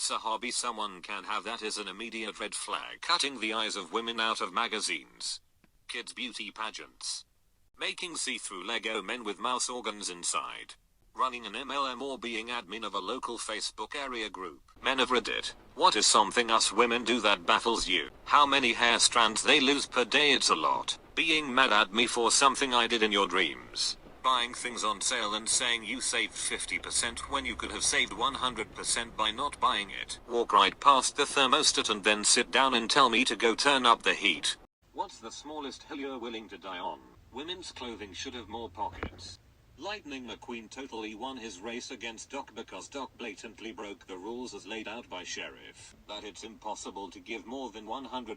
What's a hobby someone can have that is an immediate red flag? Cutting the eyes of women out of magazines. Kids' beauty pageants. Making see-through Lego men with mouse organs inside. Running an MLM or being admin of a local Facebook area group. Men of Reddit. What is something us women do that baffles you? How many hair strands they lose per day? It's a lot. Being mad at me for something I did in your dreams. Buying things on sale and saying you saved 50% when you could have saved 100% by not buying it. Walk right past the thermostat and then sit down and tell me to go turn up the heat. What's the smallest hill you're willing to die on? Women's clothing should have more pockets. Lightning McQueen totally won his race against Doc because Doc blatantly broke the rules as laid out by Sheriff. That it's impossible to give more than 100%.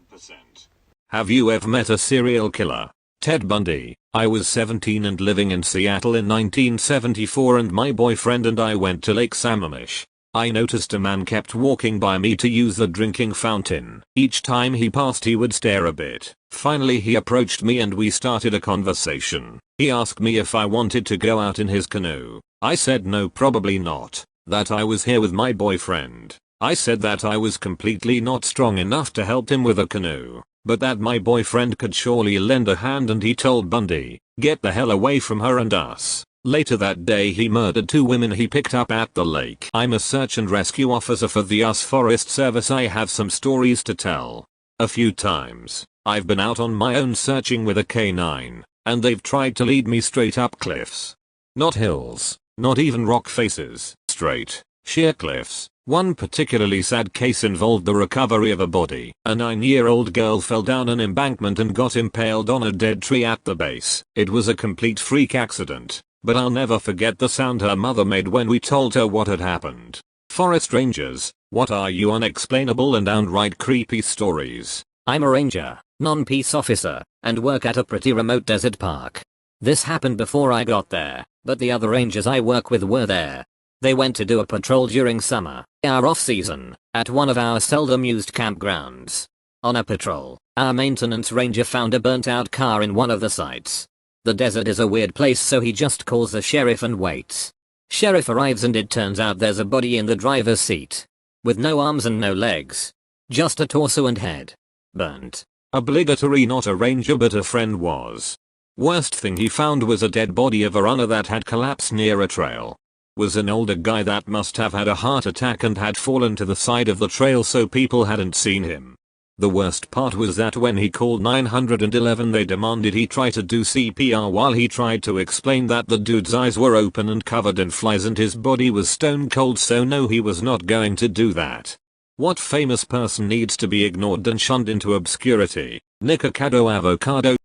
Have you ever met a serial killer? Ted Bundy. I was 17 and living in Seattle in 1974 and my boyfriend and I went to Lake Sammamish. I noticed a man kept walking by me to use the drinking fountain. Each time he passed he would stare a bit. Finally he approached me and we started a conversation. He asked me if I wanted to go out in his canoe. I said no, probably not. That I was here with my boyfriend. I said that I was completely not strong enough to help him with a canoe, but that my boyfriend could surely lend a hand, and he told Bundy, "Get the hell away from her and us." Later that day he murdered 2 women he picked up at the lake. I'm a search and rescue officer for the US Forest Service. I have some stories to tell. A few times, I've been out on my own searching with a canine, and they've tried to lead me straight up cliffs. Not hills, not even rock faces, straight, sheer cliffs. One particularly sad case involved the recovery of a body. A 9-year-old girl fell down an embankment and got impaled on a dead tree at the base. It was a complete freak accident, but I'll never forget the sound her mother made when we told her what had happened. Forest rangers, what are you unexplainable and downright creepy stories? I'm a ranger, non-peace officer, and work at a pretty remote desert park. This happened before I got there, but the other rangers I work with were there. They went to do a patrol during summer, our off-season, at one of our seldom used campgrounds. On a patrol, our maintenance ranger found a burnt-out car in one of the sites. The desert is a weird place, so he just calls the sheriff and waits. Sheriff arrives and it turns out there's a body in the driver's seat. With no arms and no legs. Just a torso and head. Burnt. Obligatory, not a ranger but a friend was. Worst thing he found was a dead body of a runner that had collapsed near a trail. Was an older guy that must have had a heart attack and had fallen to the side of the trail so people hadn't seen him. The worst part was that when he called 911 they demanded he try to do CPR while he tried to explain that the dude's eyes were open and covered in flies and his body was stone cold, so no, he was not going to do that. What famous person needs to be ignored and shunned into obscurity? Nikocado Avocado,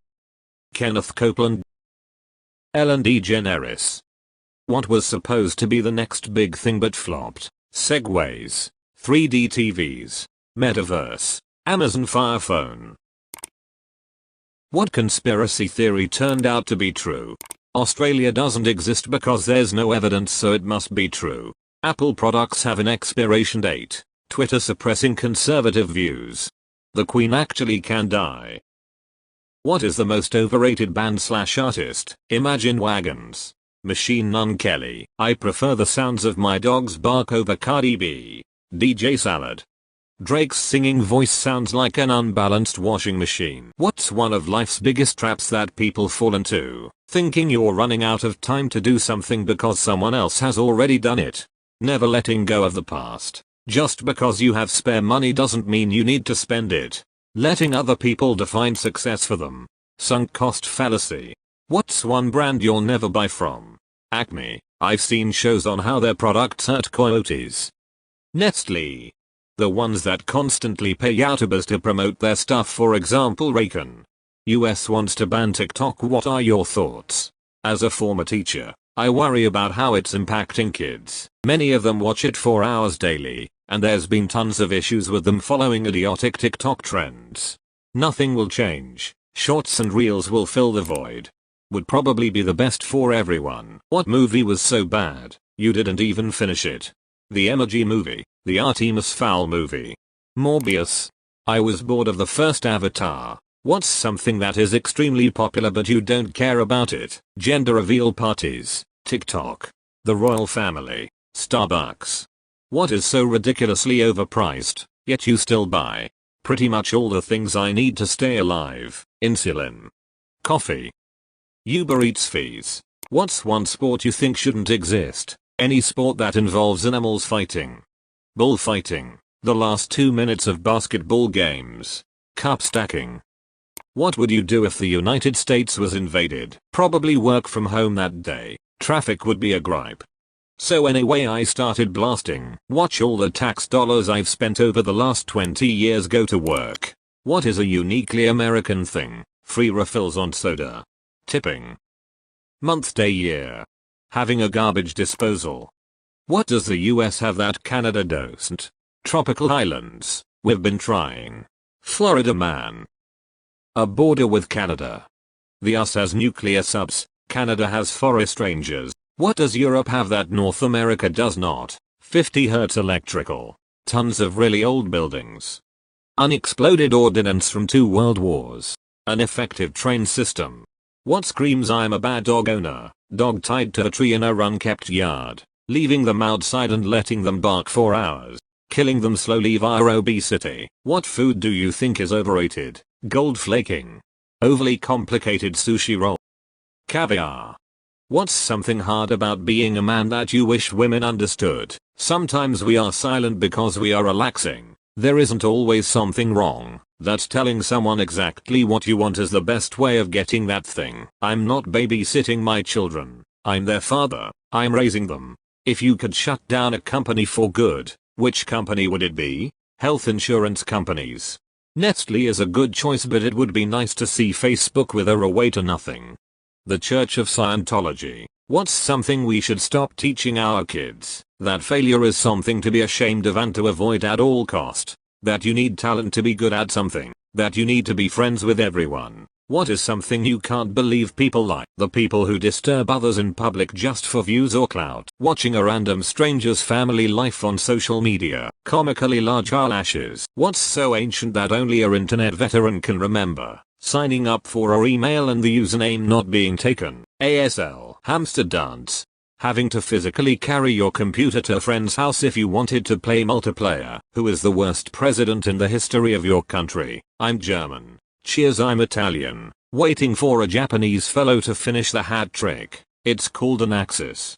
Kenneth Copeland, Ellen DeGeneres. What was supposed to be the next big thing but flopped? Segways, 3D TVs, Metaverse, Amazon Fire Phone. What conspiracy theory turned out to be true? Australia doesn't exist because there's no evidence, so it must be true. Apple products have an expiration date. Twitter suppressing conservative views. The Queen actually can die. What is the most overrated band/artist? Imagine Wagons. Machine Gun Kelly. I prefer the sounds of my dog's bark over Cardi B. DJ Salad. Drake's singing voice sounds like an unbalanced washing machine. What's one of life's biggest traps that people fall into? Thinking you're running out of time to do something because someone else has already done it. Never letting go of the past. Just because you have spare money doesn't mean you need to spend it. Letting other people define success for them. Sunk cost fallacy. What's one brand you'll never buy from? Acme. I've seen shows on how their products hurt coyotes. Nestle. The ones that constantly pay YouTubers to promote their stuff, for example Raycon. US wants to ban TikTok. What are your thoughts? As a former teacher, I worry about how it's impacting kids. Many of them watch it 4 hours daily, and there's been tons of issues with them following idiotic TikTok trends. Nothing will change. Shorts and reels will fill the void. Would probably be the best for everyone. What movie was so bad you didn't even finish it? The Emoji Movie. The Artemis Fowl Movie. Morbius. I was bored of the first Avatar. What's something that is extremely popular but you don't care about it? Gender reveal parties. TikTok. The royal family. Starbucks. What is so ridiculously overpriced, yet you still buy? Pretty much all the things I need to stay alive. Insulin. Coffee. Uber Eats fees. What's one sport you think shouldn't exist? Any sport that involves animals fighting. Bullfighting. The last 2 minutes of basketball games. Cup stacking. What would you do if the United States was invaded? Probably work from home that day. Traffic would be a gripe. So anyway, I started blasting. Watch all the tax dollars I've spent over the last 20 years go to work. What is a uniquely American thing? Free refills on soda. Tipping. Month, day, year. Having a garbage disposal. What does the US have that Canada doesn't? Tropical islands. We've been trying. Florida man. A border with Canada. The US has nuclear subs. Canada has forest rangers. What does Europe have that North America does not? 50 Hz electrical. Tons of really old buildings. Unexploded ordnance from 2 world wars. An effective train system. What screams I'm a bad dog owner? Dog tied to a tree in a unkept yard. Leaving them outside and letting them bark for hours. Killing them slowly via obesity. What food do you think is overrated? Gold flaking. Overly complicated sushi roll. Caviar. What's something hard about being a man that you wish women understood? Sometimes we are silent because we are relaxing. There isn't always something wrong. That telling someone exactly what you want is the best way of getting that thing. I'm not babysitting my children. I'm their father. I'm raising them. If you could shut down a company for good, which company would it be? Health insurance companies. Nestle is a good choice, but it would be nice to see Facebook wither away to nothing. The Church of Scientology. What's something we should stop teaching our kids? That failure is something to be ashamed of and to avoid at all cost. That you need talent to be good at something. That you need to be friends with everyone. What is something you can't believe people like? The people who disturb others in public just for views or clout. Watching a random stranger's family life on social media. Comically large eyelashes. What's so ancient that only a internet veteran can remember? Signing up for our email and the username not being taken. ASL. Hamster dance. Having to physically carry your computer to a friend's house if you wanted to play multiplayer. Who is the worst president in the history of your country? I'm German. Cheers, I'm Italian. Waiting for a Japanese fellow to finish the hat trick. It's called an axis.